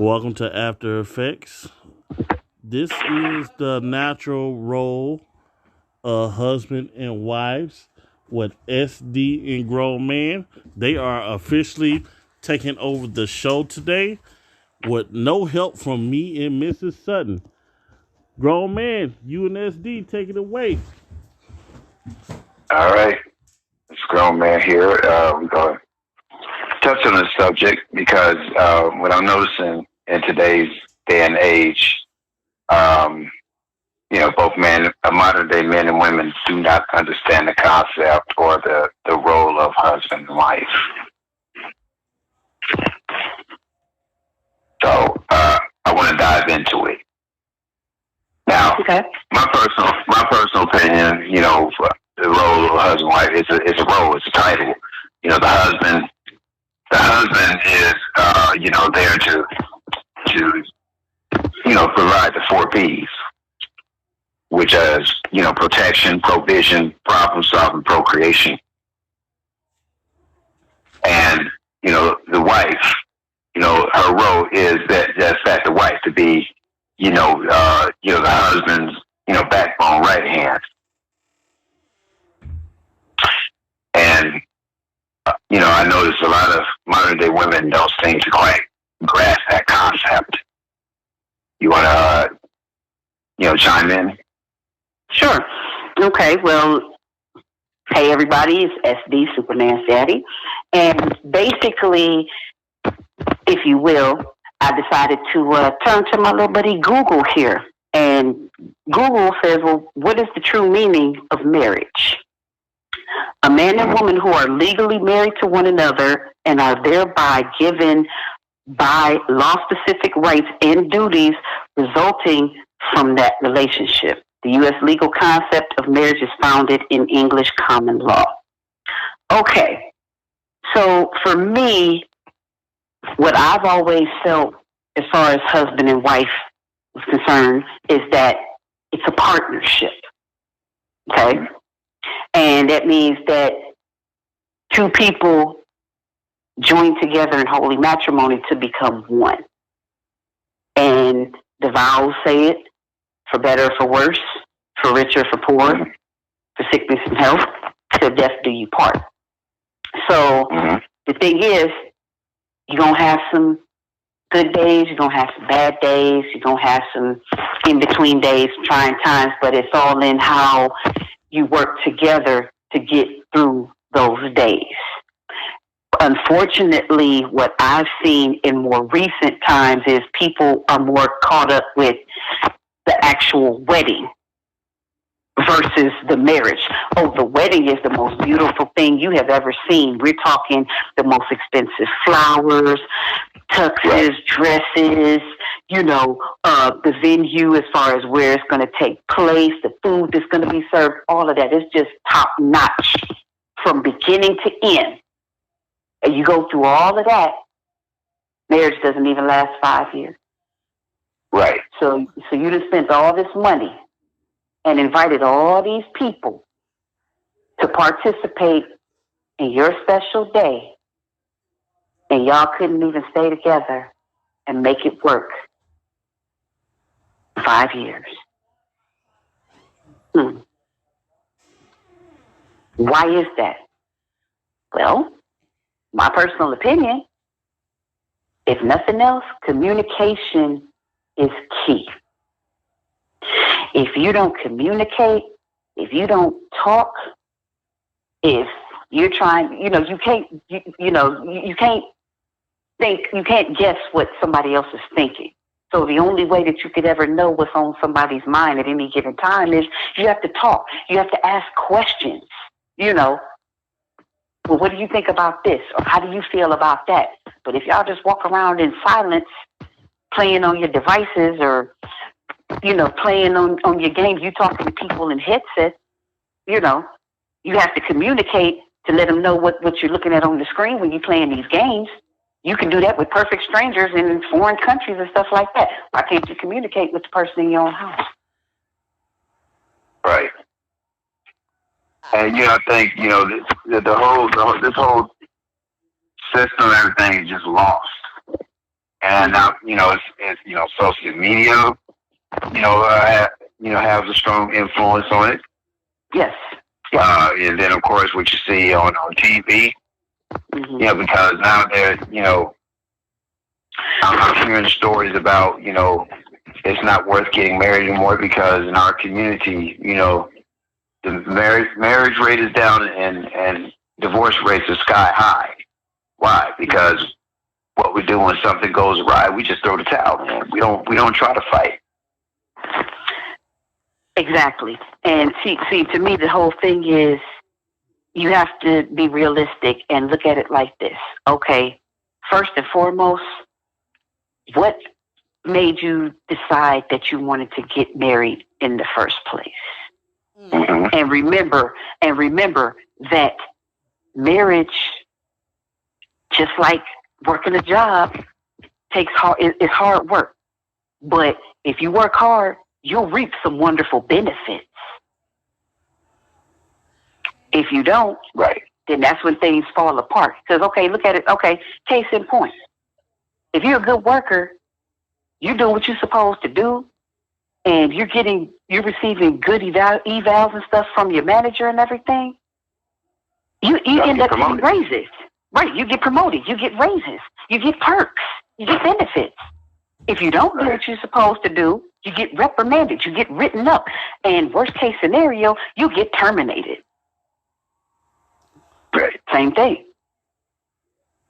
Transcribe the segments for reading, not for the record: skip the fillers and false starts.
Welcome to After Effects. This is the natural role of husband and wives with SD and Grown Man. They are officially taking over the show today with no help from me and Mrs. Sutton. Grown Man, you and SD take it away. All right, it's grown man here. We're going to touch on this subject because what I'm noticing in today's day and age, um, both modern day men and women do not understand the concept or the role of husband and wife. So I want to dive into it. Now, Okay. my personal opinion, the role of husband and wife is a role, it's a title. The husband is there to provide the four P's, which is protection, provision, problem solving, procreation, and the wife. Her role is that the wife to be the husband's backbone, right hand, and I notice a lot of modern day women don't seem to quite grasp that concept. You want to, chime in? Sure. Okay. Well, hey everybody, it's SD Superman Daddy, and basically, if you will, I decided to turn to my little buddy Google here, and Google says, "Well, what is the true meaning of marriage?" A man and woman who are legally married to one another and are thereby given by law specific rights and duties resulting from that relationship. The U.S. legal concept of marriage is founded in English common law. Okay, so for me, what I've always felt as far as husband and wife is concerned is that it's a partnership. Okay? And that means that two people join together in holy matrimony to become one. And the vows say it, for better or for worse, for richer or for poor, for sickness and health, till death do you part. So the thing is, you're going to have some good days, you're going to have some bad days, you're going to have some in-between days, trying times, but it's all in how you work together to get through those days. Unfortunately, what I've seen in more recent times is people are more caught up with the actual wedding versus the marriage. Oh, the wedding is the most beautiful thing you have ever seen. We're talking the most expensive flowers, tuxes, dresses, the venue as far as where it's going to take place, the food that's going to be served, all of that. It's just top notch from beginning to end. And you go through all of that, marriage doesn't even last 5 years. Right. So you just spent all this money and invited all these people to participate in your special day, and y'all couldn't even stay together and make it work. 5 years. Why is that? Well, my personal opinion, if nothing else, communication is key. If you don't communicate, if you don't talk, if you're trying, you can't think, you can't guess what somebody else is thinking. So the only way that you could ever know what's on somebody's mind at any given time is you have to talk. You have to ask questions, Well, what do you think about this? Or how do you feel about that? But if y'all just walk around in silence, playing on your devices or, playing on your games, you talking to people in headsets, you have to communicate to let them know what you're looking at on the screen when you're playing these games. You can do that with perfect strangers in foreign countries and stuff like that. Why can't you communicate with the person in your own house? Right. And I think this whole system, everything is just lost. And now, social media, has a strong influence on it. Yes. And then, of course, what you see on TV, because now I'm hearing stories about, it's not worth getting married anymore because in our community, the marriage rate is down and divorce rates are sky high. Why? Because what we do when something goes awry, we just throw the towel in. We don't try to fight. Exactly. And see, to me, the whole thing is you have to be realistic and look at it like this. Okay, first and foremost, what made you decide that you wanted to get married in the first place? Mm-hmm. And remember that marriage, just like working a job, it's hard work. But if you work hard, you'll reap some wonderful benefits. If you don't, right, then that's when things fall apart. Because, okay, look at it. Okay, case in point. If you're a good worker, you do what you're supposed to do, and you're receiving good evals and stuff from your manager and everything, you end up getting raises. Right, you get promoted, you get raises, you get perks, you get benefits. If you don't do what you're supposed to do, you get reprimanded, you get written up, and worst case scenario, you get terminated. Right. Same thing.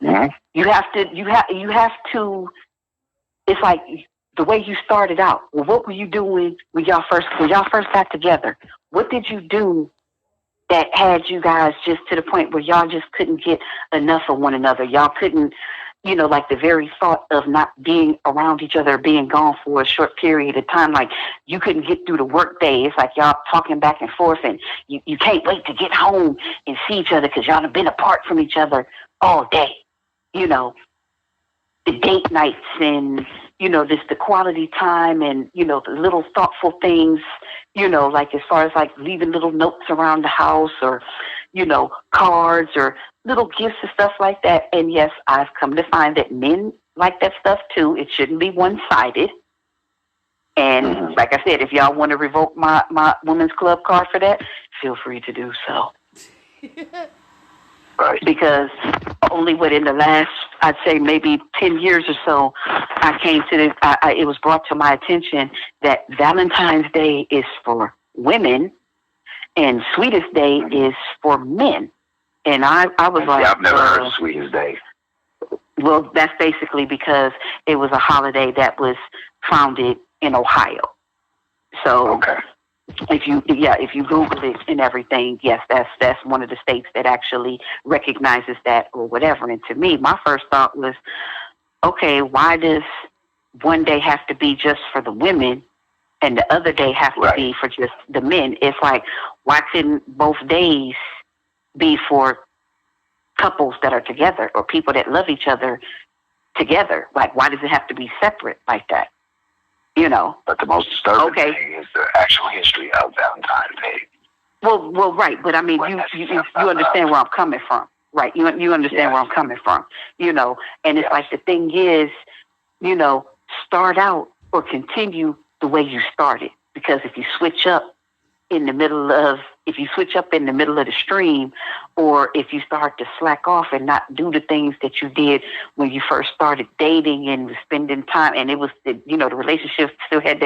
Mm-hmm. You have to. It's like the way you started out. Well, what were you doing when y'all first got together? What did you do that had you guys just to the point where y'all just couldn't get enough of one another? Y'all couldn't, like the very thought of not being around each other, being gone for a short period of time, like you couldn't get through the work day. It's like y'all talking back and forth, and you can't wait to get home and see each other because y'all have been apart from each other all day. The date nights and, just the quality time and, the little thoughtful things, like as far as like leaving little notes around the house or, cards or little gifts and stuff like that. And yes, I've come to find that men like that stuff too. It shouldn't be one-sided. And like I said, if y'all want to revoke my women's club card for that, feel free to do so. Right. Because only within the last, I'd say maybe 10 years or so, I came to it was brought to my attention that Valentine's Day is for women and Sweetest Day is for men. And I was like, I've never heard of Sweetest Day. Well, that's basically because it was a holiday that was founded in Ohio. So okay. If you Google it and everything, yes, that's one of the states that actually recognizes that or whatever. And to me, my first thought was, okay, why does one day have to be just for the women and the other day have to be for just the men? It's like, why couldn't both days be for couples that are together or people that love each other together? Like, why does it have to be separate like that? But the most disturbing thing is the actual history of Valentine's Day. Well, right. But I mean, you understand where I'm coming from, right? You understand where I'm coming from, and it's like the thing is, start out or continue the way you started. Because if you switch up in the middle of the stream, or if you start to slack off and not do the things that you did when you first started dating and spending time, and it was, the relationship still had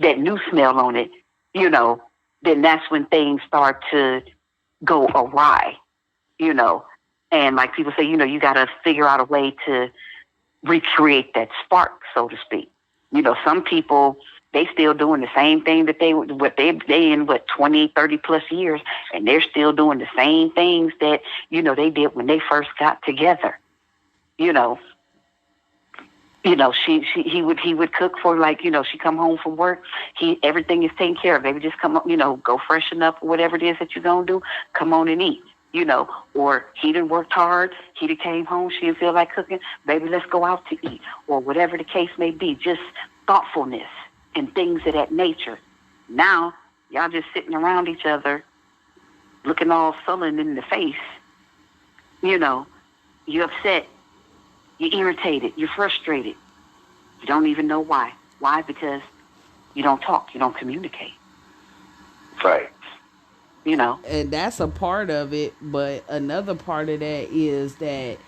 that new smell on it, then that's when things start to go awry, and like people say, you got to figure out a way to recreate that spark, so to speak. Some people, they still doing the same thing that they in 20, 30 plus years, and they're still doing the same things that, they did when they first got together. He would cook for, like, she come home from work, everything is taken care of. Baby, just come up, go freshen up, whatever it is that you're going to do, come on and eat. Or he done worked hard, he done came home, she didn't feel like cooking, baby, let's go out to eat, or whatever the case may be. Just thoughtfulness and things of that nature. Now, y'all just sitting around each other, looking all sullen in the face. You're upset, you're irritated, you're frustrated. You don't even know why. Why? Because you don't talk. You don't communicate. Right. You know. And that's a part of it, but another part of that is that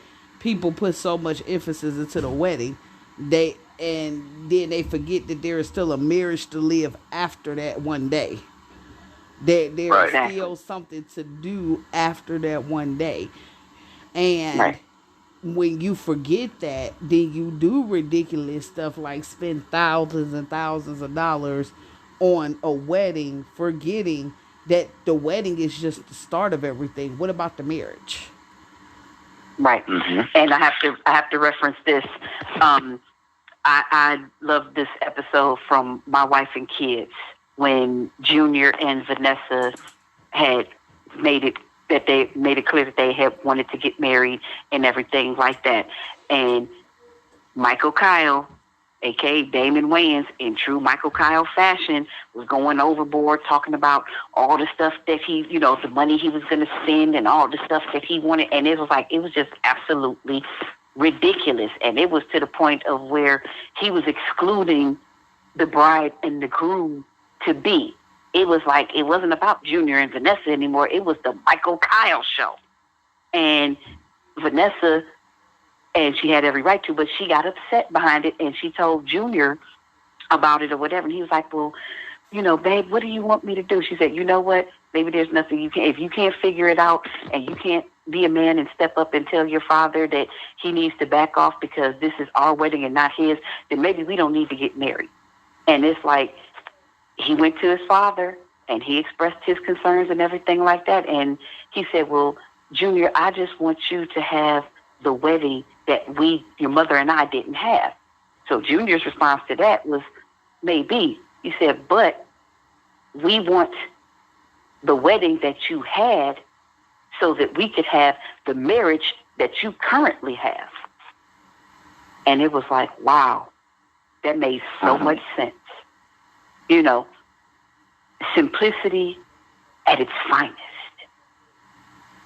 people put so much emphasis into the wedding, and then they forget that there is still a marriage to live after that one day. That there is Right. still something to do after that one day. And Right. when you forget that, then you do ridiculous stuff like spend thousands and thousands of dollars on a wedding, forgetting that the wedding is just the start of everything. What about the marriage? Right. Mm-hmm. And I have to reference this. I love this episode from My Wife and Kids when Junior and Vanessa had made it clear that they had wanted to get married and everything like that. And Michael Kyle, aka Damon Wayans, in true Michael Kyle fashion, was going overboard talking about all the stuff that he, the money he was going to spend and all the stuff that he wanted. And it was just absolutely ridiculous. And it was to the point of where he was excluding the bride and the groom to be. It was like, it wasn't about Junior and Vanessa anymore. It was the Michael Kyle show. And Vanessa, and she had every right to, but she got upset behind it, and she told Junior about it or whatever. And he was like, well, babe, what do you want me to do? She said, you know what? Maybe there's nothing you can, if you can't figure it out and you can't be a man and step up and tell your father that he needs to back off because this is our wedding and not his, then maybe we don't need to get married. And it's like, he went to his father and he expressed his concerns and everything like that. And he said, well, Junior, I just want you to have the wedding that your mother and I didn't have. So Junior's response to that was, maybe. He said, but we want the wedding that you had so that we could have the marriage that you currently have. And it was like, wow, that made so much sense. Simplicity at its finest.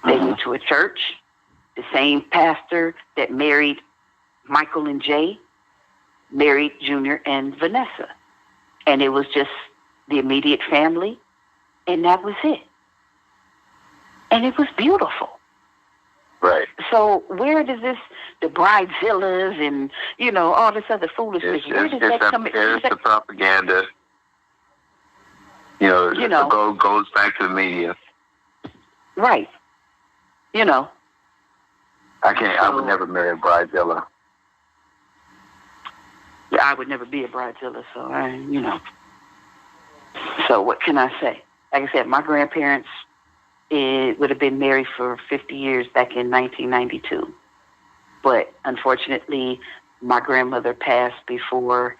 They went to a church. The same pastor that married Michael and Jay married Junior and Vanessa. And it was just the immediate family, and that was it. And it was beautiful. Right. So where does the bridezillas and, all this other foolishness, where does that come in? It's the propaganda. It goes back to the media. Right. I would never marry a bridezilla. Yeah, I would never be a bridezilla, so So what can I say? Like I said, my grandparents would have been married for 50 years back in 1992. But unfortunately, my grandmother passed before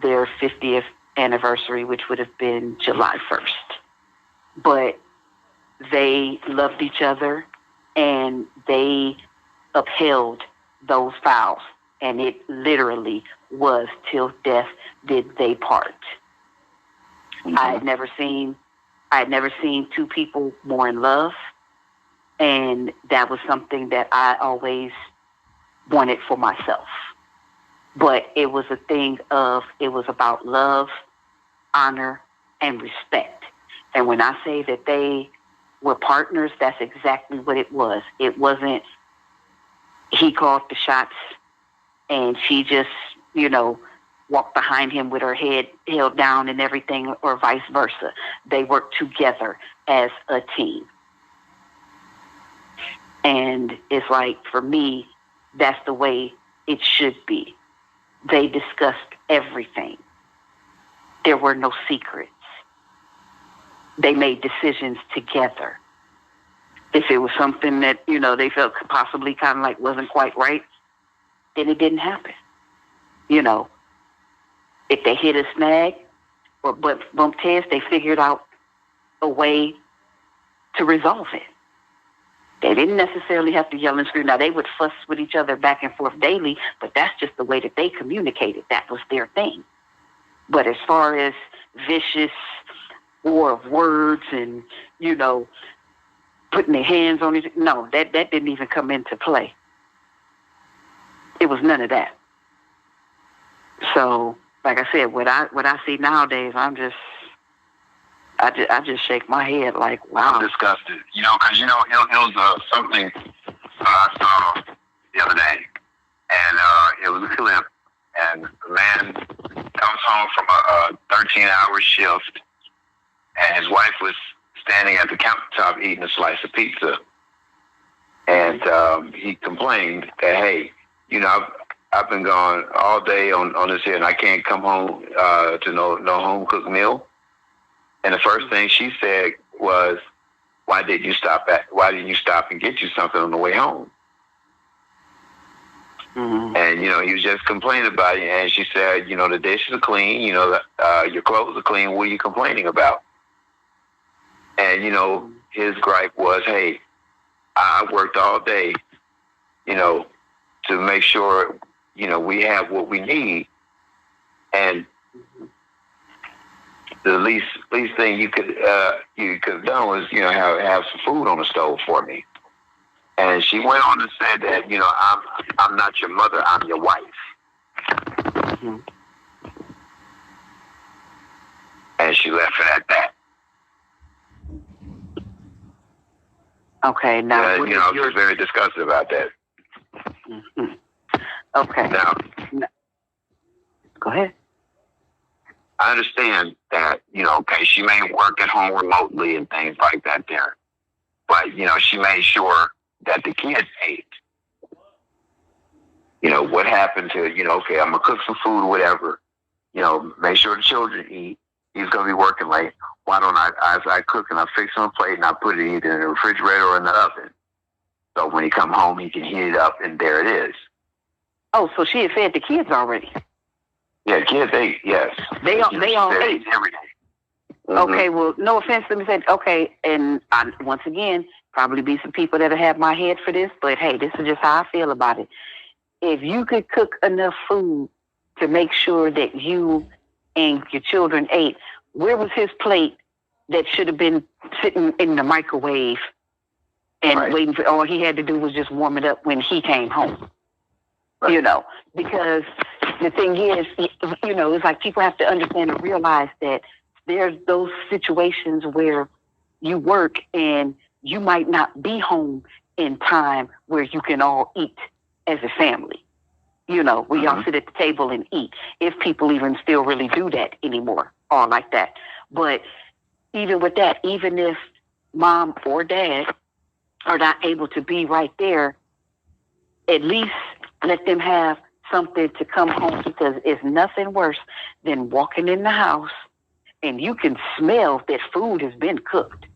their 50th anniversary, which would have been July 1st. But they loved each other and they upheld those vows. And it literally was till death did they part. Mm-hmm. I had never seen two people more in love. And that was something that I always wanted for myself. But it was a thing of, it was about love, honor, and respect. And when I say that they were partners, that's exactly what it was. It wasn't he called the shots and she just, walked behind him with her head held down and everything, or vice versa. They worked together as a team. And it's like, for me, that's the way it should be. They discussed everything. There were no secrets. They made decisions together. If it was something that, they felt possibly kind of like wasn't quite right, then it didn't happen. If they hit a snag or bumped heads, they figured out a way to resolve it. They didn't necessarily have to yell and scream. Now, they would fuss with each other back and forth daily, but that's just the way that they communicated. That was their thing. But as far as vicious war of words and, putting their hands on it, no, that didn't even come into play. It was none of that. So, like I said, what I see nowadays, I just shake my head like, I'm wow. disgusted. Because it was something I saw the other day, and it was a clip, and a man comes home from a 13-hour shift, and his wife was standing at the countertop eating a slice of pizza, and he complained that, hey, I've been gone all day on this here, and I can't come home to no home cooked meal. And the first thing she said was, why didn't you stop and get you something on the way home? Mm-hmm. And, he was just complaining about it. And she said, the dishes are clean, your clothes are clean. What are you complaining about? And, his gripe was, hey, I worked all day, to make sure, we have what we need. And the least thing you could have done was, have some food on the stove for me. And she went on and said that, I'm not your mother, I'm your wife. Mm-hmm. And she left it at that. Okay, now I was just very disgusted about that. Mm-hmm. Okay. Now, go ahead. I understand that, okay, she may work at home remotely and things like that there. But, she made sure that the kids ate. What happened to, okay, I'm going to cook some food or whatever. Make sure the children eat. He's going to be working late. Why don't as I cook and I fix him a plate and I put it either in the refrigerator or in the oven. So when he come home, he can heat it up and there it is. Oh, so she had fed the kids already. Yeah, kids ate, yes. They all ate every day. Mm-hmm. Okay, well, no offense. Let me say, okay, and once again, probably be some people that'll have my head for this, but hey, this is just how I feel about it. If you could cook enough food to make sure that you and your children ate, where was his plate that should have been sitting in the microwave and waiting for? All he had to do was just warm it up when he came home. Right. Because the thing is, it's like people have to understand and realize that there's those situations where you work and you might not be home in time where you can all eat as a family. We all sit at the table and eat, if people even still really do that anymore, or like that. But even with that, even if mom or dad are not able to be right there, at least let them have something to come home, because it's nothing worse than walking in the house and you can smell that food has been cooked.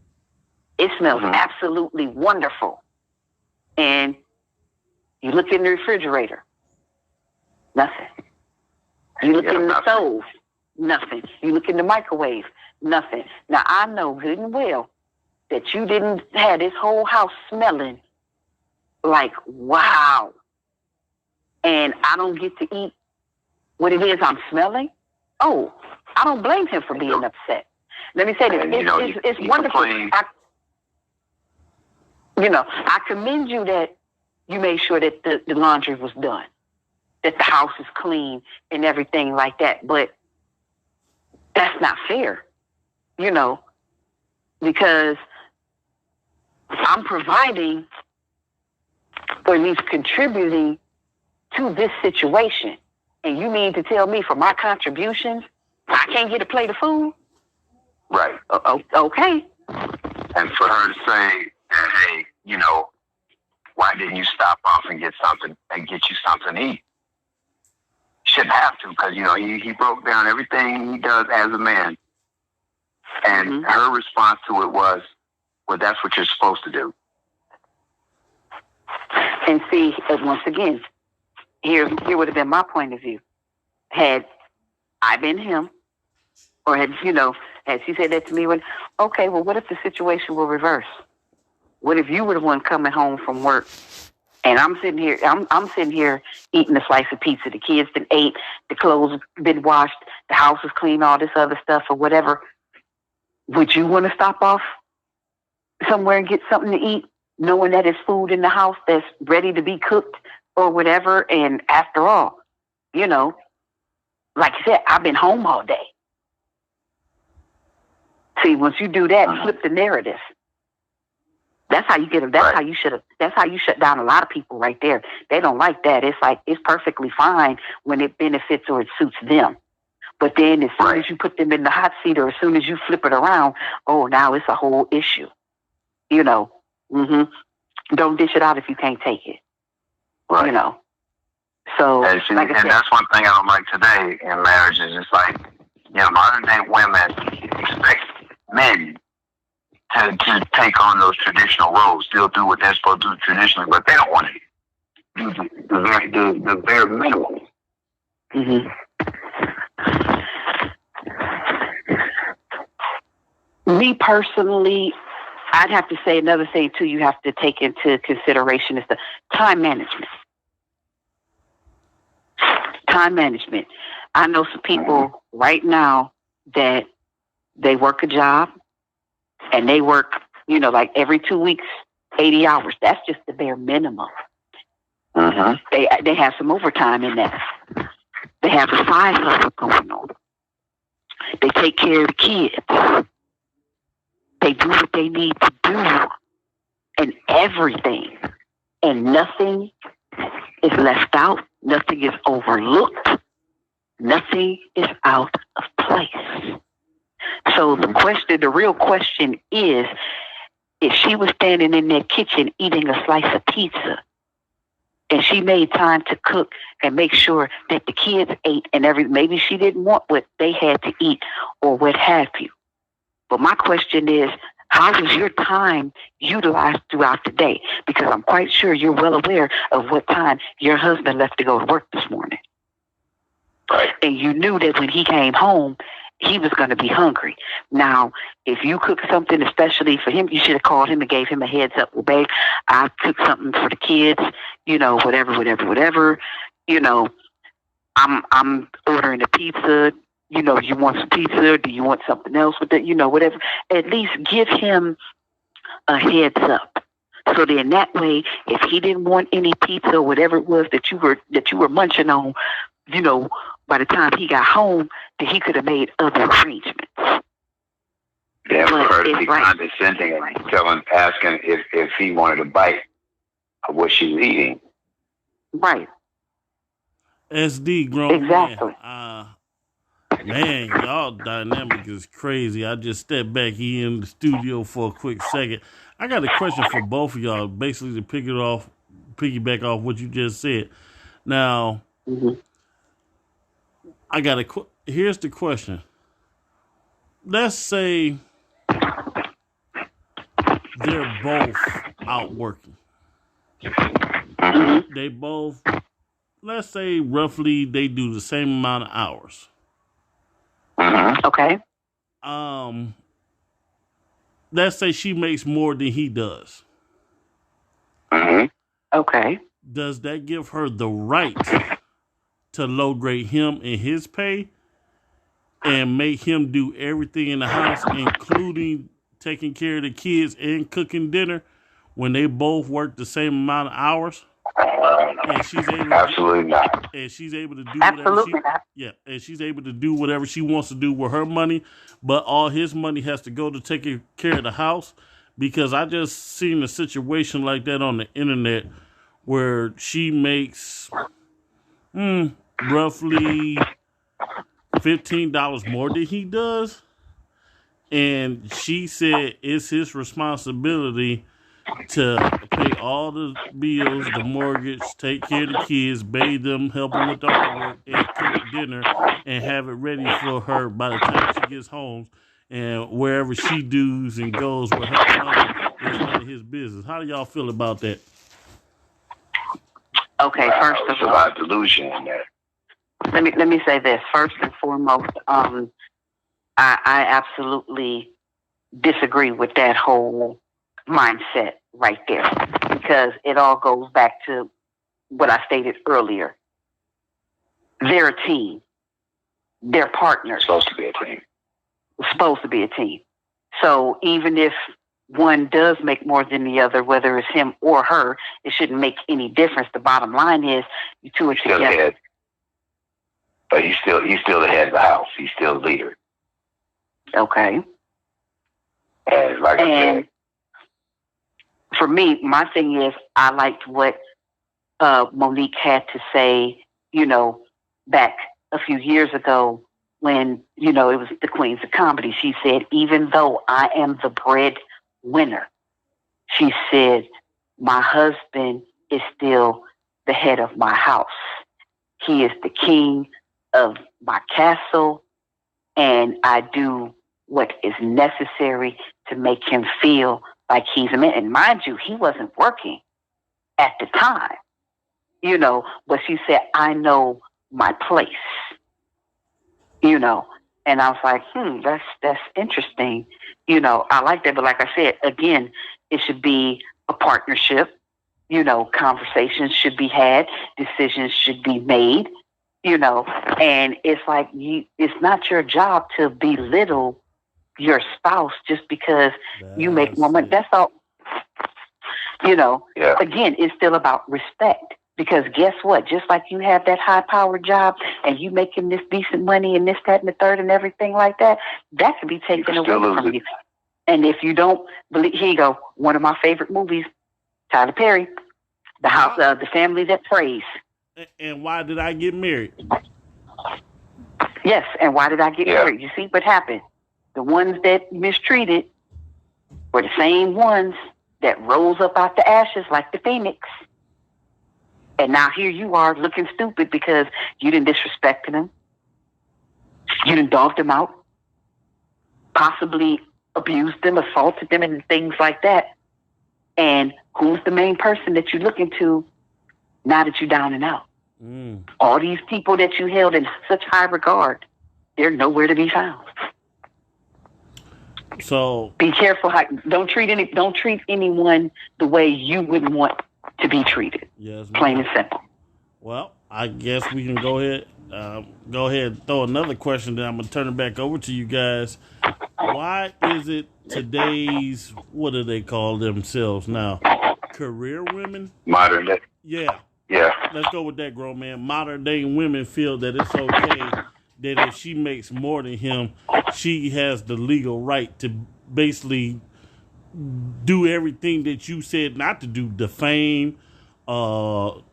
It smells absolutely wonderful. And you look in the refrigerator, nothing. You look in the stove, nothing. You look in the microwave, nothing. Now, I know good and well that you didn't have this whole house smelling like, wow. And I don't get to eat what it is I'm smelling. Oh, I don't blame him for being upset. Let me say this. It's wonderful. I commend you that you made sure that the laundry was done, that the house is clean and everything like that. But that's not fair, because I'm providing, or at least contributing to this situation. And you mean to tell me for my contributions, I can't get a plate of food? Right. Okay. And for her to say, hey, why didn't you stop off and get you something to eat? Shouldn't have to, because, he broke down everything he does as a man. And her response to it was, well, that's what you're supposed to do. And see, once again, here would have been my point of view. Had I been him, or had she said that to me, okay, well, what if the situation were reversed? What if you were the one coming home from work and I'm sitting here, I'm sitting here eating a slice of pizza. The kids been ate, the clothes been washed, the house is clean, all this other stuff or whatever. Would you want to stop off somewhere and get something to eat, knowing that there's food in the house that's ready to be cooked or whatever? And after all, like you said, I've been home all day. See, once you do that, flip the narrative. That's how you get them. That's how you should have. That's how you shut down a lot of people right there. They don't like that. It's like it's perfectly fine when it benefits or it suits them. But then as soon as you put them in the hot seat, or as soon as you flip it around, oh, now it's a whole issue. You know, don't dish it out if you can't take it. Right. You know. So, and that's one thing I don't like today in marriage is it's like, modern day women expect men to take on those traditional roles. They'll do what they're supposed to do traditionally, but they don't want to do the bare minimum. Me personally, I'd have to say another thing too you have to take into consideration is the time management. Time management. I know some people right now that they work a job and they work, like every 2 weeks, 80 hours. That's just the bare minimum. They have some overtime in that. They have a side hustle going on. They take care of the kids. They do what they need to do and everything. And nothing is left out. Nothing is overlooked. Nothing is out of place. So the real question is, if she was standing in their kitchen eating a slice of pizza, and she made time to cook and make sure that the kids ate and maybe she didn't want what they had to eat or what have you. But my question is, how was your time utilized throughout the day? Because I'm quite sure you're well aware of what time your husband left to go to work this morning. Right. And you knew that when he came home, he was going to be hungry. Now, if you cook something especially for him, you should have called him and gave him a heads up. Well, babe, I cooked something for the kids, whatever. I'm ordering a pizza. You want some pizza? Or do you want something else with it? Whatever. At least give him a heads up. So then that way, if he didn't want any pizza or whatever it was that you were munching on, by the time he got home, that he could have made other arrangements. Yeah, for her to be condescending and asking if he wanted a bite of what she's eating. Right. SD grown exactly. Man, y'all dynamic is crazy. I just stepped back here in the studio for a quick second. I got a question for both of y'all, basically to piggyback off what you just said. Now, here's the question. Let's say they're both out working. They both, let's say roughly they do the same amount of hours. Okay. Let's say she makes more than he does. Okay. Does that give her the right to low grade him in his pay and make him do everything in the house, including taking care of the kids and cooking dinner, when they both work the same amount of hours? And she's able absolutely not. And she's able to do absolutely whatever not. And she's able to do whatever she wants to do with her money, but all his money has to go to taking care of the house. Because I just seen a situation like that on the internet where she makes roughly $15 more than he does, and she said it's his responsibility to pay all the bills, the mortgage, take care of the kids, bathe them, help them with the homework, and cook dinner, and have it ready for her by the time she gets home. And wherever she does and goes with her money is none of his business. How do y'all feel about that? Okay, first of all, a lot of delusion in there. Let me say this. First and foremost, I absolutely disagree with that whole mindset right there, because it all goes back to what I stated earlier. They're a team. They're partners. Supposed to be a team. Supposed to be a team. So even if one does make more than the other, whether it's him or her, it shouldn't make any difference. The bottom line is you two are together. but he's still the head of the house. He's still the leader. Okay. And like I said, for me, my thing is I liked what Monique had to say, back a few years ago when, it was the Queens of Comedy. She said, even though I am the breadwinner, she said, my husband is still the head of my house. He is the king of my castle, and I do what is necessary to make him feel like he's a man. And mind you, he wasn't working at the time, but she said, I know my place, and I was like, that's interesting. I like that. But like I said, again, it should be a partnership. Conversations should be had, decisions should be made, and it's like it's not your job to belittle your spouse just because you make more money. That's all. Yeah. Again, it's still about respect. Because guess what? Just like you have that high-powered job and you making this decent money and this, that, and the third and everything like that, that can be taken away from you. And if you don't believe, here you go. One of my favorite movies, Tyler Perry, The Family That Prays. And why did I get married? Yes, and why did I get married? You see what happened? The ones that mistreated were the same ones that rose up out the ashes like the phoenix. And now here you are looking stupid because you didn't disrespect them. You didn't dog them out. Possibly abused them, assaulted them, and things like that. And who's the main person that you're looking to now that you're down and out? All these people that you held in such high regard, they're nowhere to be found. So be careful. Don't treat anyone the way you wouldn't want to be treated. Yes, plain and simple. Well, I guess we can go ahead and throw another question. Then I'm gonna turn it back over to you guys. Why is it today's, what do they call themselves now? Career women? Modern day. Yeah. Yeah. Let's go with that, grown man. Modern day women feel that it's okay that if she makes more than him, she has the legal right to basically do everything that you said not to do. Defame,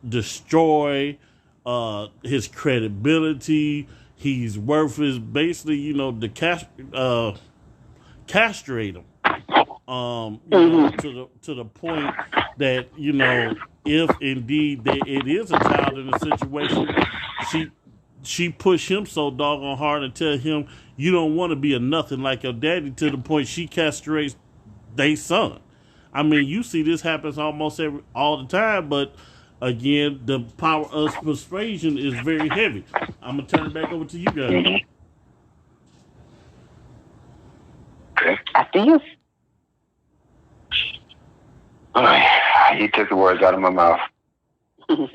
destroy his credibility. He's worthless. Basically, castrate him. To the point that if indeed it is a child in a situation, she pushed him so doggone hard and tell him you don't want to be a nothing like your daddy, to the point she castrates their son. I mean, you see this happens almost all the time, but again, the power of persuasion is very heavy. I'm gonna turn it back over to you guys. Okay. After you. He took the words out of my mouth. Do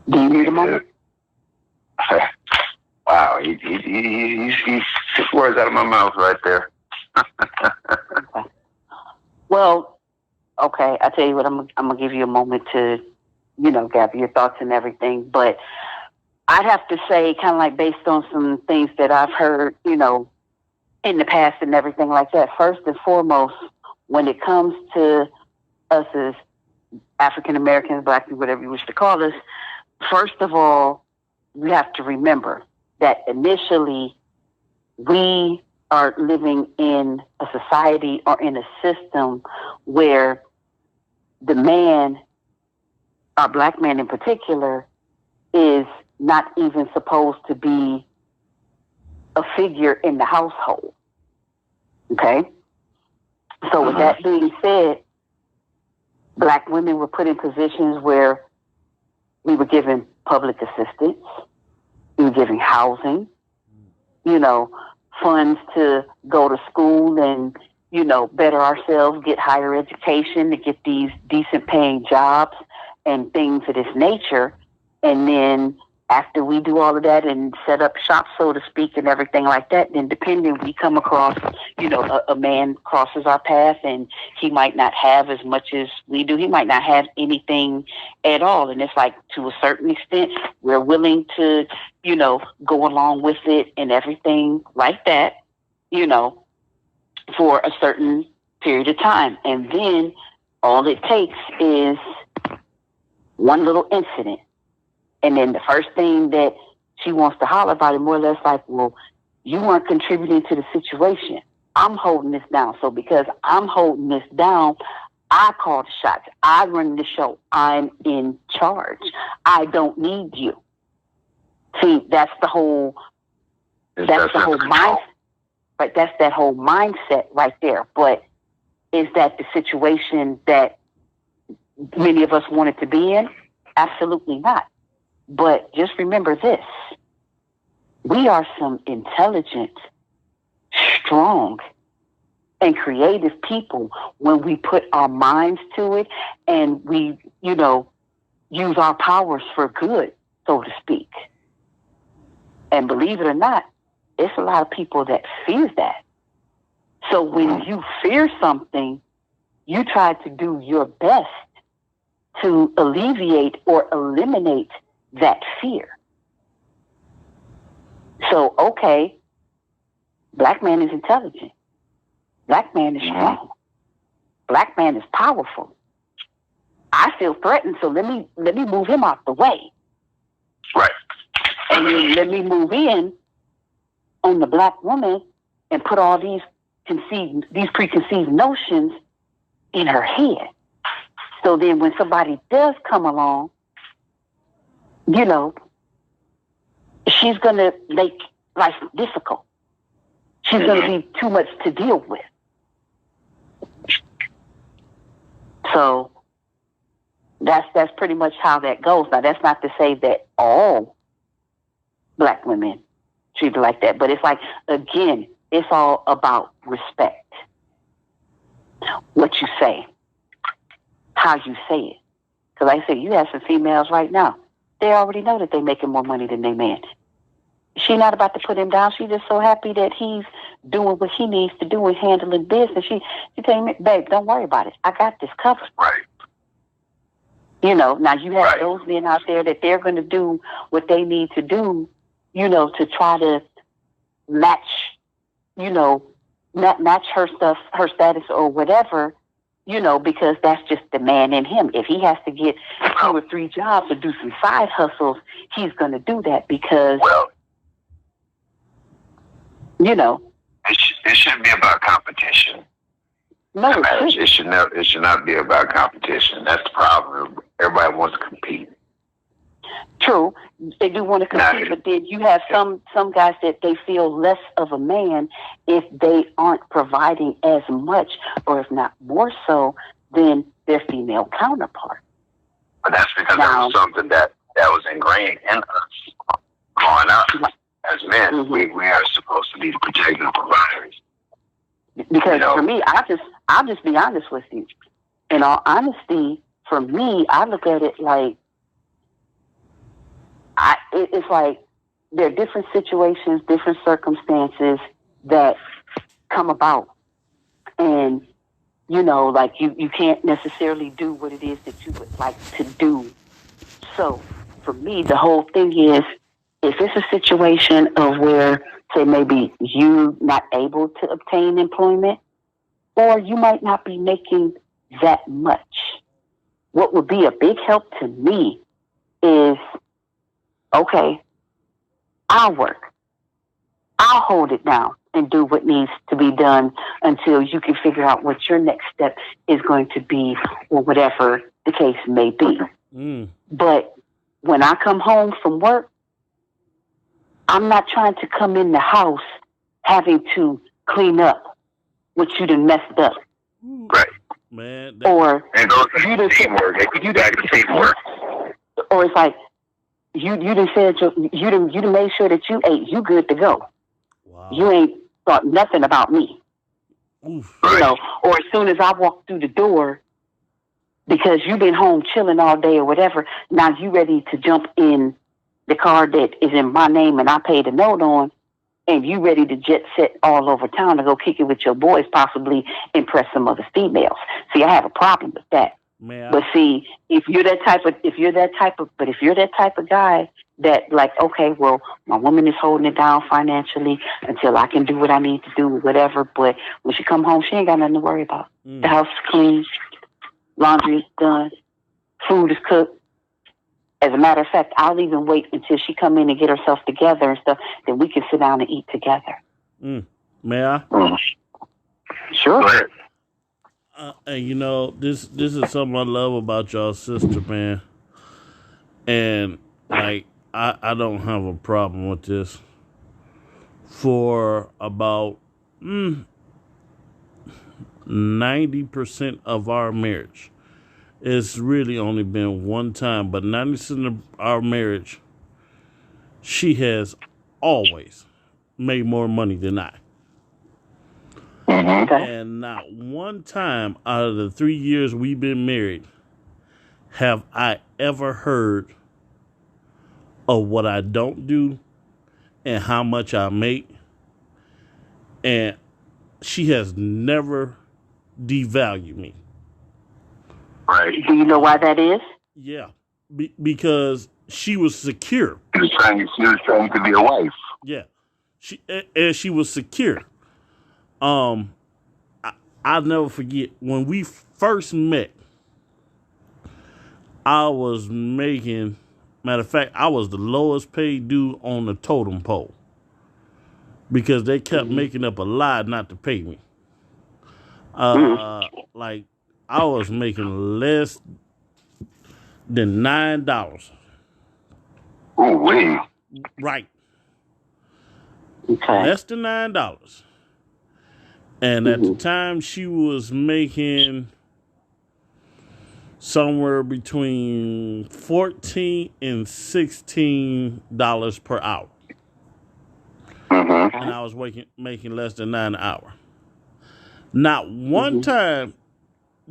you need a moment? Wow, he took words out of my mouth right there. Okay. Well, okay, I tell you what, I'm gonna give you a moment to, gather your thoughts and everything. But I'd have to say, kind of like based on some things that I've heard, in the past and everything like that. First and foremost, when it comes to us as African Americans, Black people, whatever you wish to call us, first of all, we have to remember that initially we are living in a society or in a system where the man, our Black man in particular, is not even supposed to be a figure in the household. Okay? So with that being said, Black women were put in positions where we were given public assistance, we were given housing, funds to go to school and, better ourselves, get higher education, to get these decent paying jobs and things of this nature. And then after we do all of that and set up shop, so to speak, and everything like that, then depending, we come across, a man crosses our path and he might not have as much as we do. He might not have anything at all. And it's like, to a certain extent, we're willing to, go along with it and everything like that, for a certain period of time. And then all it takes is one little incident. And then the first thing that she wants to holler about is more or less like, well, you weren't contributing to the situation. I'm holding this down. So because I'm holding this down, I call the shots. I run the show. I'm in charge. I don't need you. See, that's the whole mindset. Right, that's that whole mindset right there. But is that the situation that many of us wanted to be in? Absolutely not. But just remember this. We are some intelligent, strong, and creative people when we put our minds to it and we, use our powers for good, so to speak. And believe it or not, it's a lot of people that fear that. So when you fear something, you try to do your best to alleviate or eliminate that fear. So, okay, black man is intelligent. Black man is strong. Black man is powerful. I feel threatened, so let me move him out the way. Right. And then let me move in on the black woman and put all these preconceived notions in her head. So then when somebody does come along, she's going to make life difficult. She's going to be too much to deal with. So that's pretty much how that goes. Now, that's not to say that all black women treated like that, but it's like, again, it's all about respect. What you say, how you say it. Because like I said, you have some females right now, they already know that they're making more money than their man. She's not about to put him down. She's just so happy that he's doing what he needs to do and handling business. She telling me, babe, don't worry about it. I got this covered. Right. Now you have those men out there that they're going to do what they need to do, to try to match, match her stuff, her status or whatever, because that's just the man in him. If he has to get 2 or 3 jobs or do some side hustles, he's going to do that because, it shouldn't be about competition. No, it should not be about competition. That's the problem. Everybody wants to compete. True, they do want to compete, but then you have some guys that they feel less of a man if they aren't providing as much, or if not more so, than their female counterpart. But that's because that was something that was ingrained in us growing up. As men, we are supposed to be the protective providers. Because for me, I'll just be honest with you. In all honesty, for me, I look at it like it's like there are different situations, different circumstances that come about, and like you can't necessarily do what it is that you would like to do. So for me, the whole thing is, if it's a situation of where, say, maybe you not able to obtain employment, or you might not be making that much, what would be a big help to me is, okay, I'll work. I'll hold it down and do what needs to be done until you can figure out what your next step is going to be, or whatever the case may be. But when I come home from work, I'm not trying to come in the house having to clean up what you done messed up. Right. Man. Or and those you done teamwork. You done teamwork. Or it's like you done said you done made sure that you ate. You good to go. Wow. You ain't thought nothing about me. Oof. Or as soon as I walk through the door, because you've been home chilling all day or whatever, now you ready to jump in the car that is in my name and I paid a note on, and you ready to jet set all over town to go kick it with your boys, possibly impress some other females. See, I have a problem with that. But see, if you're that type of guy that like, okay, well, my woman is holding it down financially until I can do what I need to do, whatever. But when she come home, she ain't got nothing to worry about. The house is clean, laundry is done, food is cooked. As a matter of fact, I'll even wait until she come in and get herself together and stuff, then we can sit down and eat together. May I? Sure. Go ahead. And you know, this is something I love about y'all sister, man. And like, I don't have a problem with this. For about 90% of our marriage, it's really only been one time, but 90% of our marriage, she has always made more money than I. And not one time out of the 3 years we've been married have I ever heard of what I don't do and how much I make. And she has never devalued me. Right. Do you know why that is? Yeah, because she was secure. She was trying to be a wife. Yeah, she was secure. I'll never forget when we first met. I was making, matter of fact, I was the lowest paid dude on the totem pole because they kept making up a lie not to pay me. Like I was making less than $9. Oh, wait. Right. Okay. Less than $9. And at the time, she was making somewhere between $14 and $16 per hour. And I was making less than $9 an hour. Not one time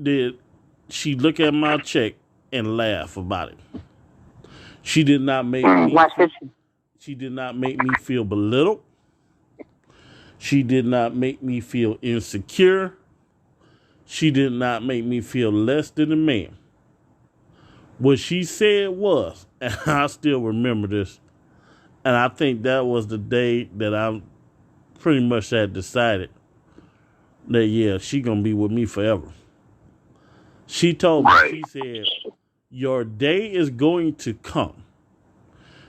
did she look at my check and laugh about it. She did not make me. She did not make me feel belittled. She did not make me feel insecure. She did not make me feel less than a man. What she said was, and I still remember this, and I think that was the day that I pretty much had decided that, yeah, she gonna be with me forever. She told me, she said, your day is going to come.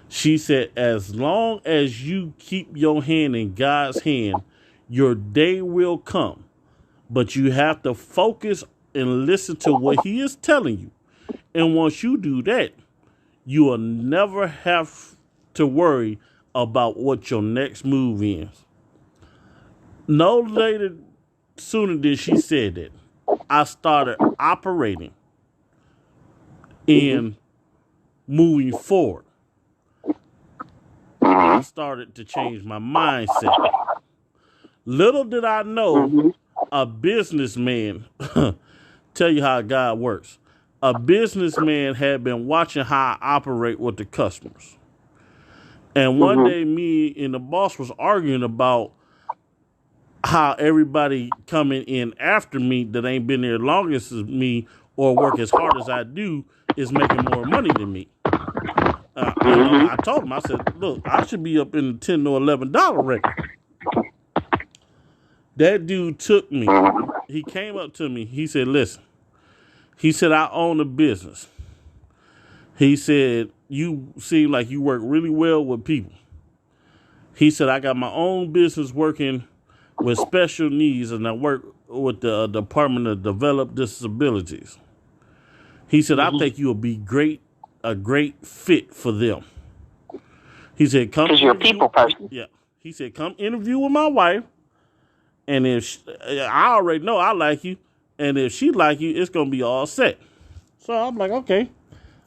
She said, as long as you keep your hand in God's hand, your day will come. But you have to focus and listen to what he is telling you. And once you do that, you will never have to worry about what your next move is. No later, sooner than she said that, I started operating in moving forward. I started to change my mindset. Little did I know, a businessman, tell you how God works. A businessman had been watching how I operate with the customers. And one day me and the boss was arguing about how everybody coming in after me that ain't been there longest as me or work as hard as I do is making more money than me. I told him, I said, look, I should be up in the $10 or $11 record. That dude took me. He came up to me. He said, listen. He said, I own a business. He said, you seem like you work really well with people. He said, I got my own business working with special needs, and I work with the Department of Developed Disabilities. He said, I think you'll be a great fit for them. He said, come. Because you're a people person. Yeah. He said, come interview with my wife. And if I already know I like you, and if she like you, it's going to be all set. So I'm like, okay,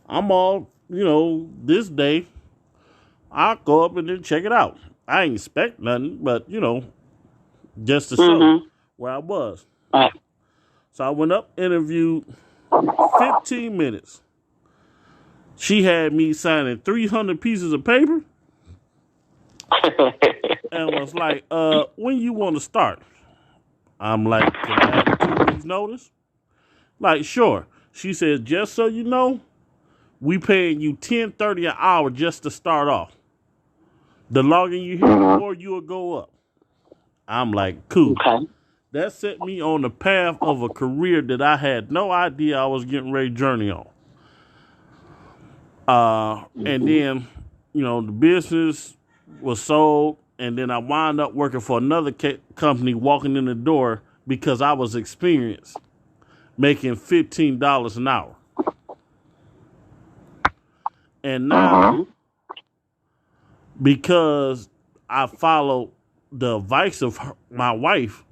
I'm all, this day, I'll go up and then check it out. I ain't expect nothing, but, just to show where I was. So I went up, interviewed 15 minutes. She had me signing 300 pieces of paper and was like, when you want to start? I'm like, can I have a 2 weeks notice? Like, sure. She said, just so you know, we paying you $10.30 an hour just to start off. The longer you here, the more you'll go up. I'm like, cool. Okay. That set me on the path of a career that I had no idea I was getting ready to journey on. And then, the business was sold, and then I wound up working for another company, walking in the door because I was experienced, making $15 an hour. And now, because I followed the advice of my wife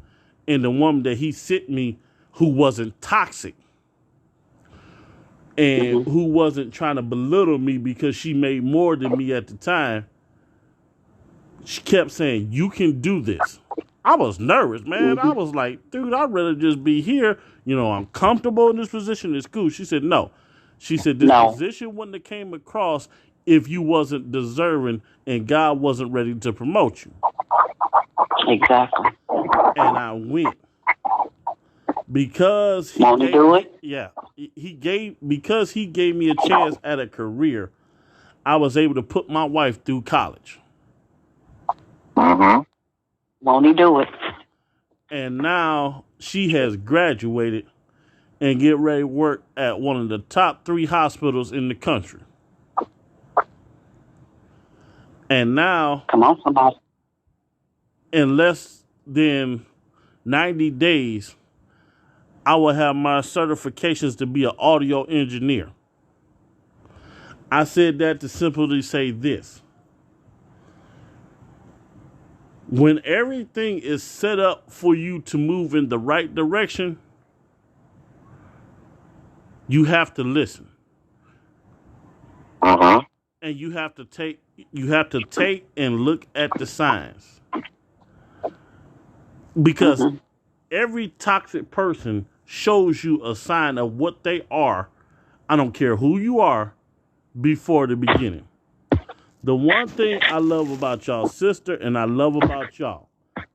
and the woman that he sent me, who wasn't toxic and who wasn't trying to belittle me because she made more than me at the time, she kept saying, you can do this. I was nervous, man. I was like, dude, I'd rather just be here. I'm comfortable in this position. It's cool. She said, no. She said, this position wouldn't have came across if you wasn't deserving and God wasn't ready to promote you. Exactly. And I went. Because he Want to do it? Yeah. Because he gave me a chance at a career, I was able to put my wife through college. Won't he do it? And now she has graduated and get ready to work at one of the top 3 hospitals in the country. And now, come on, somebody. In less than 90 days, I will have my certifications to be an audio engineer. I said that to simply say this. When everything is set up for you to move in the right direction, you have to listen. And you have to take and look at the signs. Because every toxic person shows you a sign of what they are. I don't care who you are before the beginning. The one thing I love about y'all sister and I love about y'all,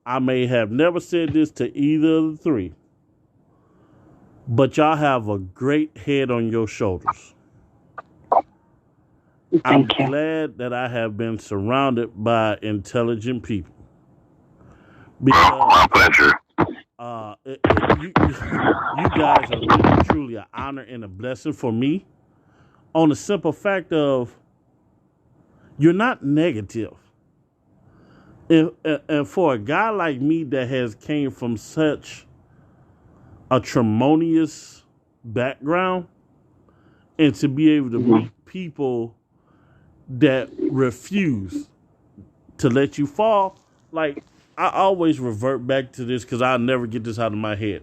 I may have never said this to either of the 3, but y'all have a great head on your shoulders. I'm glad that I have been surrounded by intelligent people. Because, my pleasure. You guys are really, truly an honor and a blessing for me on the simple fact of you're not negative. And for a guy like me that has came from such a tremendous background and to be able to meet people that refuse to let you fall, like, I always revert back to this because I'll never get this out of my head.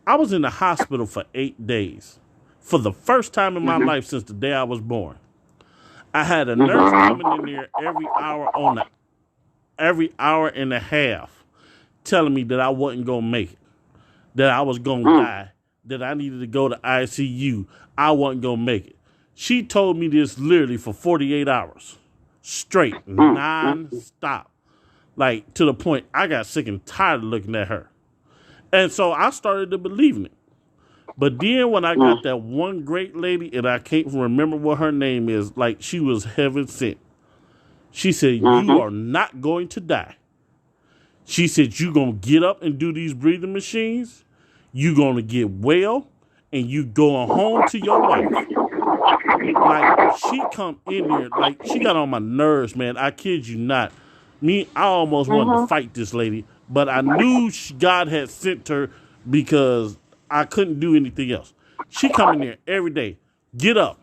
I was in the hospital for 8 days for the first time in my life since the day I was born. I had a nurse coming in there every hour and a half telling me that I wasn't going to make it, that I was going to die, that I needed to go to ICU. I wasn't going to make it. She told me this literally for 48 hours straight, non-stop. Like, to the point I got sick and tired of looking at her. And so I started to believe in it. But then when I got that one great lady, and I can't remember what her name is, like she was heaven sent. She said, you are not going to die. She said, you're going to get up and do these breathing machines. You're going to get well, and you going home to your wife. Like, she come in there, like, she got on my nerves, man. I kid you not. I almost wanted to fight this lady, but I knew God had sent her because I couldn't do anything else. She come in there every day. Get up.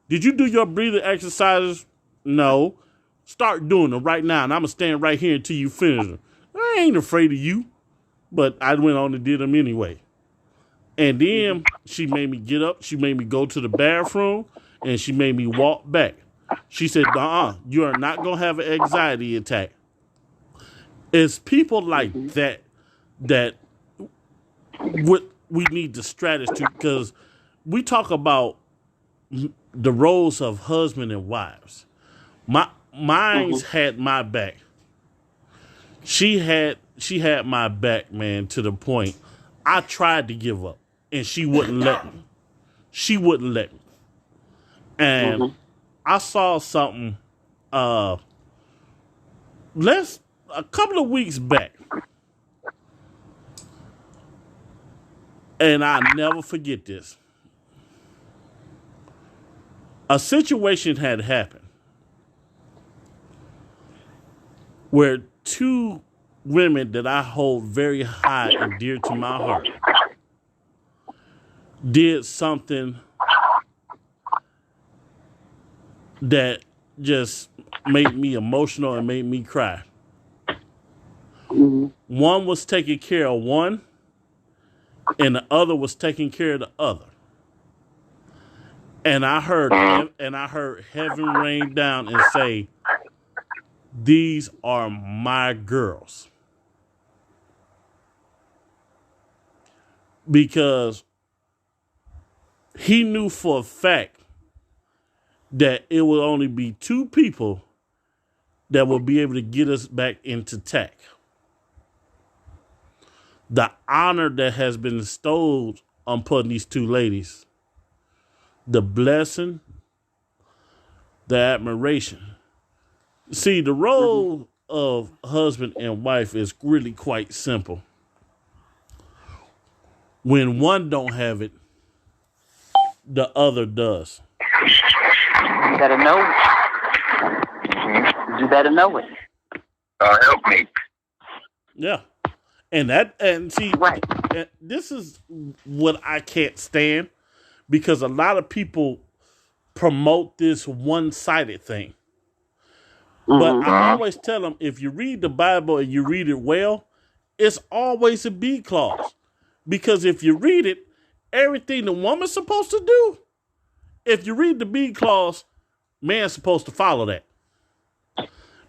Did you do your breathing exercises? No. Start doing them right now, and I'm going to stand right here until you finish them. I ain't afraid of you, but I went on and did them anyway. And then she made me get up. She made me go to the bathroom, and she made me walk back. She said, you are not going to have an anxiety attack. It's people like that what we need to strategy to, because we talk about the roles of husband and wives. Mine's had my back. She had my back, man, to the point I tried to give up and she wouldn't let me. She wouldn't let me. And I saw something a couple of weeks back. And I never forget this. A situation had happened where two women that I hold very high and dear to my heart did something that just made me emotional and made me cry. One was taking care of one, and the other was taking care of the other. And I heard heaven rain down and say, "These are my girls." Because he knew for a fact that it would only be two people that will be able to get us back into tack. The honor that has been bestowed upon these two ladies, the blessing, the admiration. See, the role of husband and wife is really quite simple. When one don't have it, the other does. You better know it. You better know it. Help me. Yeah. See, Right. this is what I can't stand, because a lot of people promote this one-sided thing. But I always tell them, if you read the Bible and you read it well, it's always a B clause. Because if you read it, everything the woman's supposed to do, if you read the B clause, man's supposed to follow that.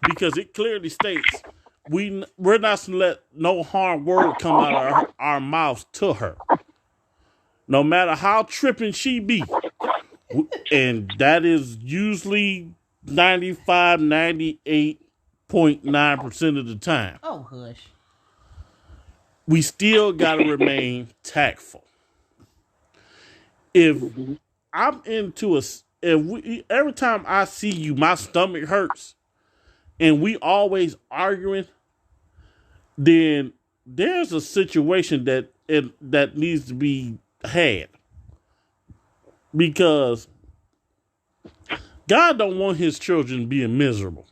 Because it clearly states we're not to let no harm word come out of our mouths to her. No matter how tripping she be. And that is usually 95, 98.9% of the time. Oh, hush. We still got to remain tactful. If I'm into every time I see you, my stomach hurts, and we always arguing, then there's a situation that needs to be had. Because God don't want his children being miserable.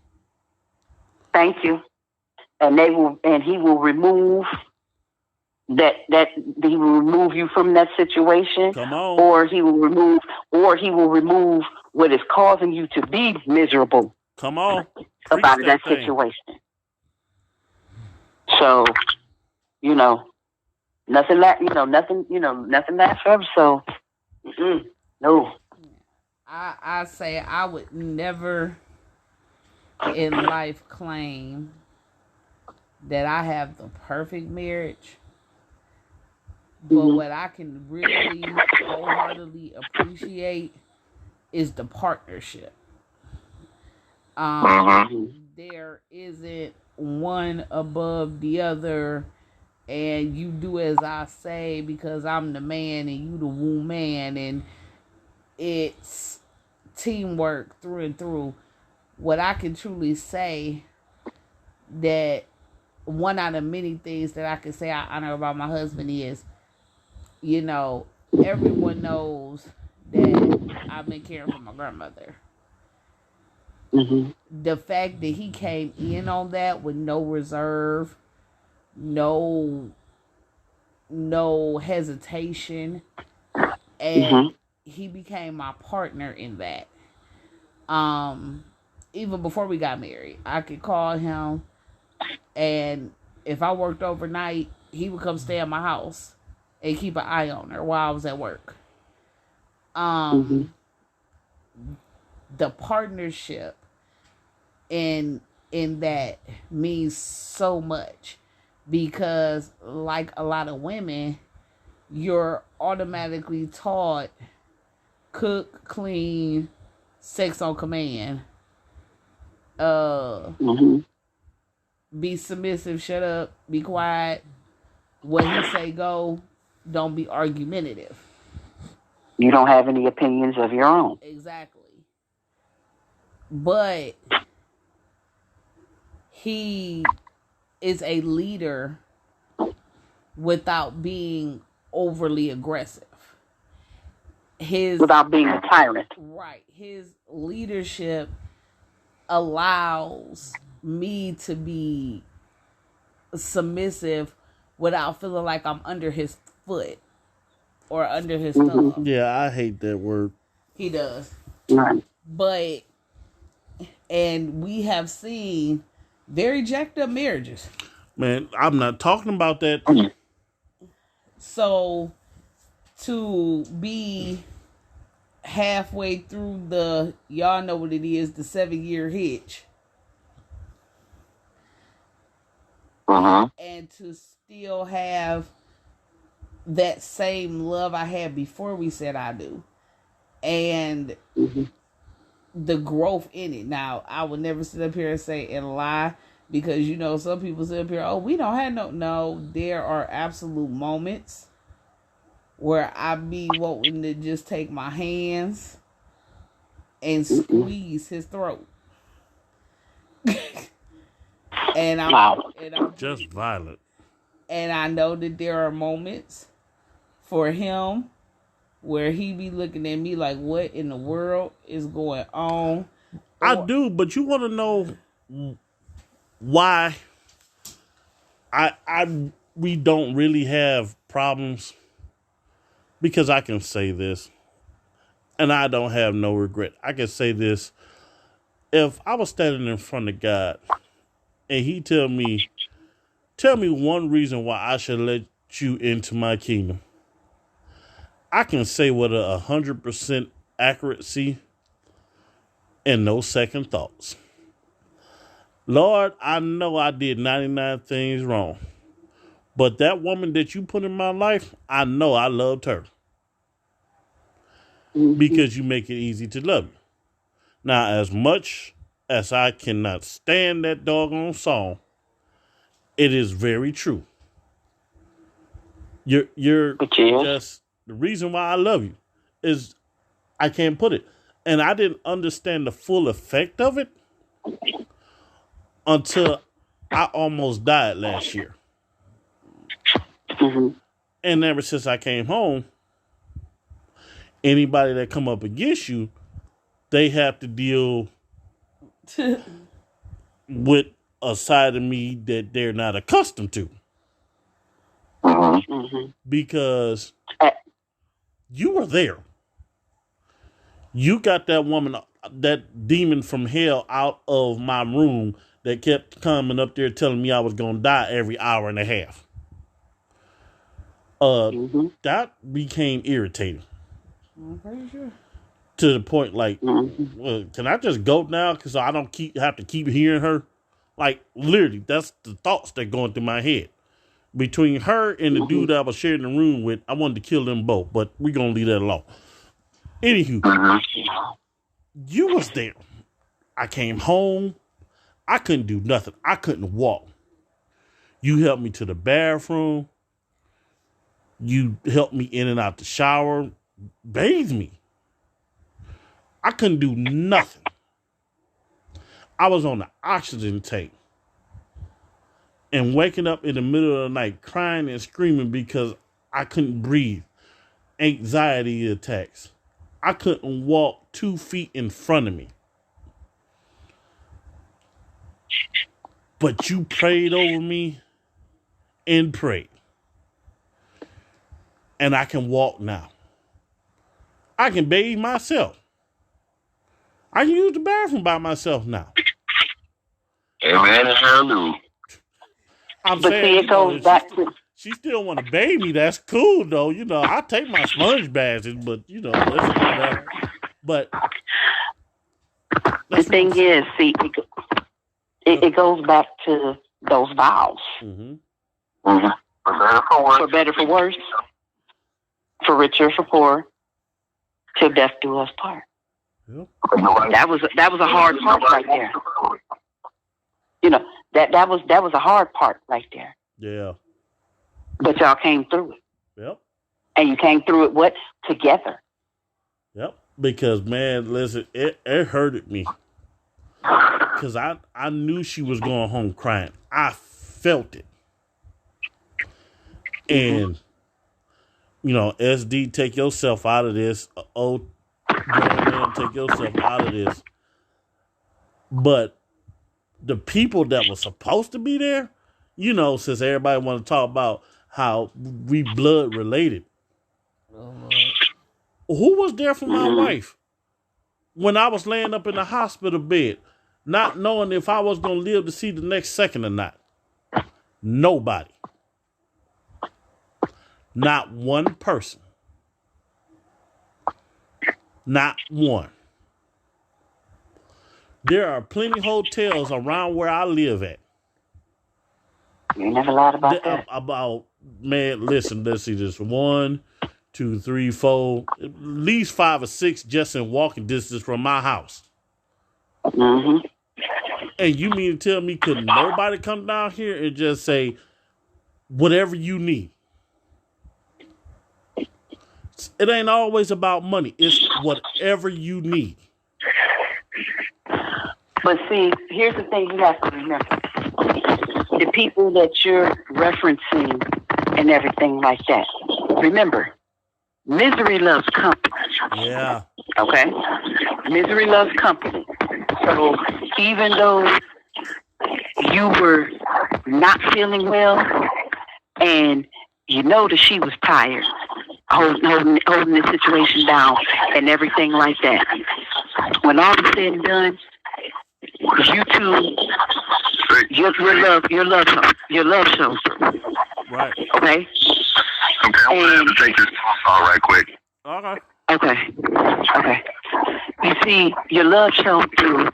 Thank you. And he will remove he will remove you from that situation. Come on. Or he will remove what is causing you to be miserable. Come on. About that situation. So, nothing lasts forever. So, no. I say I would never in life claim that I have the perfect marriage. But what I can really wholeheartedly appreciate is the partnership. There isn't one above the other, and you do as I say because I'm the man and you the woman, and it's teamwork through and through. What I can truly say, that one out of many things that I can say I honor about my husband is, everyone knows that I've been caring for my grandmother. The fact that he came in on that with no reserve, no hesitation, and he became my partner in that. Even before we got married, I could call him, and if I worked overnight, he would come stay at my house and keep an eye on her while I was at work. The partnership in that means so much, because like a lot of women, you're automatically taught cook, clean, sex on command. Mm-hmm. Be submissive, shut up, be quiet. What he say go, don't be argumentative. You don't have any opinions of your own. Exactly. But he is a leader without being overly aggressive. Without being a tyrant. Right. His leadership allows me to be submissive without feeling like I'm under his foot or under his thumb. Yeah, I hate that word. He does. Right. But, and we have seen very jacked up marriages. Man, I'm not talking about that. So, to be halfway through y'all know what it is, the 7-year hitch. And to still have that same love I had before we said I do. And the growth in it. Now, I would never sit up here and say and lie, because some people sit up here, oh, we don't have no, there are absolute moments where I be wanting to just take my hands and squeeze his throat. and I'm just violent. And I know that there are moments for him where he be looking at me like, what in the world is going on? I do, but you want to know why we don't really have problems? Because I can say this, and I don't have no regret. I can say this. If I was standing in front of God and he tell me one reason why I should let you into my kingdom, I can say with 100% accuracy and no second thoughts. Lord, I know I did 99 things wrong, but that woman that you put in my life, I know I loved her. Because you make it easy to love you. Now, as much as I cannot stand that doggone song, it is very true. You're just, the reason why I love you is I can't put it. And I didn't understand the full effect of it until I almost died last year. And ever since I came home, anybody that come up against you, they have to deal with a side of me that they're not accustomed to. Because you were there. You got that woman, that demon from hell out of my room that kept coming up there telling me I was going to die every hour and a half. That became irritating. I'm pretty sure. To the point, like, well, can I just go now? Because I don't have to keep hearing her. Like, literally, that's the thoughts that going through my head. Between her and the dude I was sharing the room with, I wanted to kill them both, but we're going to leave that alone. Anywho, you was there. I came home. I couldn't do nothing. I couldn't walk. You helped me to the bathroom. You helped me in and out the shower. Bathed me. I couldn't do nothing. I was on the oxygen tank and waking up in the middle of the night crying and screaming because I couldn't breathe. Anxiety attacks. I couldn't walk 2 feet in front of me. But you prayed over me and prayed. And I can walk now. I can bathe myself. I can use the bathroom by myself now. Amen and hallelujah. But see, it goes back to... She still want to bathe me. That's cool, though. I take my sponge baths, but, that's whatever. But the thing is, see, it goes back to those vows. For better, for worse. For richer, for poor. Till death do us part. Yep. That was a hard part right there. You know, that was a hard part right there. Yeah. But y'all came through it. Yep. And you came through it what? Together. Yep. Because man, listen, it hurted me. Because I knew she was going home crying. I felt it. And, you know, SD, take yourself out of this. Oh, grown man, take yourself out of this. But the people that were supposed to be there, you know, since everybody want to talk about how we blood related. Who was there for my wife when I was laying up in the hospital bed, not knowing if I was going to live to see the next second or not? Nobody. Not one person. Not one. There are plenty hotels around where I live at. You never lied about that. About, man, listen, let's see this. 1, 2, 3, 4, at least 5 or 6 just in walking distance from my house. Mm-hmm. And you mean to tell me could nobody come down here and just say, whatever you need? It ain't always about money. It's whatever you need. But see, here's the thing you have to remember. The people that you're referencing and everything like that. Remember, misery loves company. Yeah. Okay? Misery loves company. So even though you were not feeling well and you know that she was tired, holding the situation down and everything like that, when all is said and done, you two, your love shows through. Right. Okay? Okay, I'm going to have to take this call right quick. Okay. You see, your love shows through,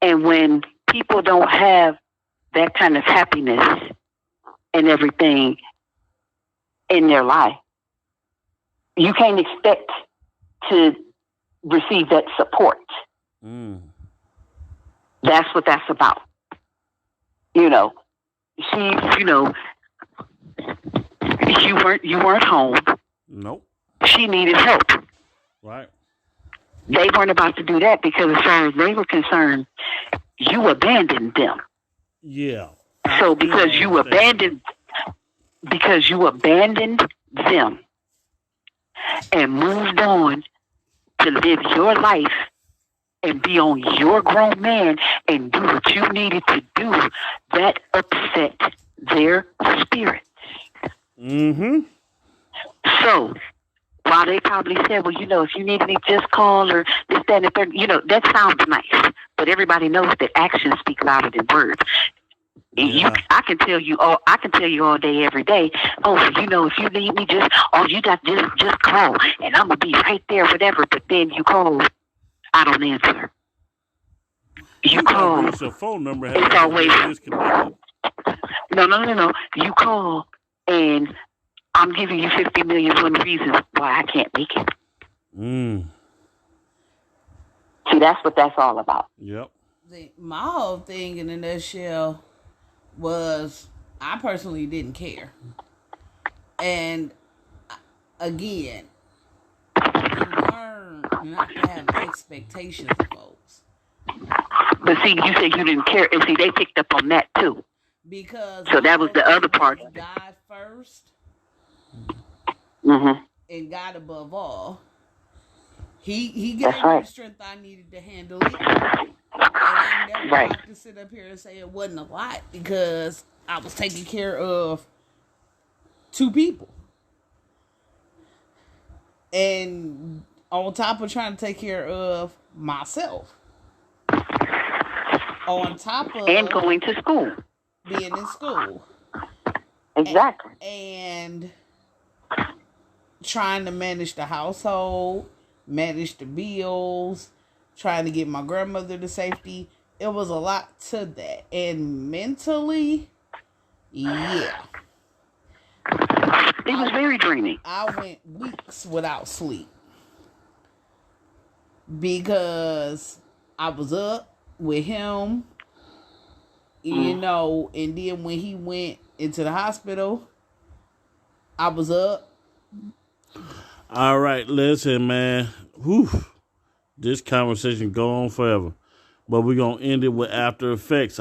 and when people don't have that kind of happiness and everything in their life, you can't expect to receive that support. That's what that's about. You know, you weren't home. Nope. She needed help. Right. They weren't about to do that because as far as they were concerned, you abandoned them. Yeah. So because you abandoned them and moved on to live your life and be on your grown man and do what you needed to do, that upset their spirits. Mm-hmm. So while they probably said, well, if you need me, just call or this, that, and the third, that sounds nice. But everybody knows that actions speak louder than words. Yeah. I can tell you all day, every day. Oh, if you need me, you got just call, and I'm gonna be right there, whatever. But then you call, I don't answer. You call. Your phone number has it's always disconnected. No. You call, and I'm giving you 50 million one reasons why I can't make it. See, that's what that's all about. Yep. My whole thing in a nutshell was I personally didn't care. And again, you learn not to have expectations of folks. But see, you said you didn't care, and see, they picked up on that too. Because so that was the other part. God first, and God above all. He gave me the strength I needed to handle it. And I never like to sit up here and say it wasn't a lot because I was taking care of 2 people. And on top of trying to take care of myself. On top of... And going to school. Being in school. Exactly. And trying to manage the household, manage the bills, trying to get my grandmother to safety. It was a lot to that. And mentally, yeah. It was very draining. I went weeks without sleep. because I was up with him, you know, and then when he went into the hospital, I was up. All right, listen, man. Whew. This conversation go on forever. But we're going to end it with After Effects.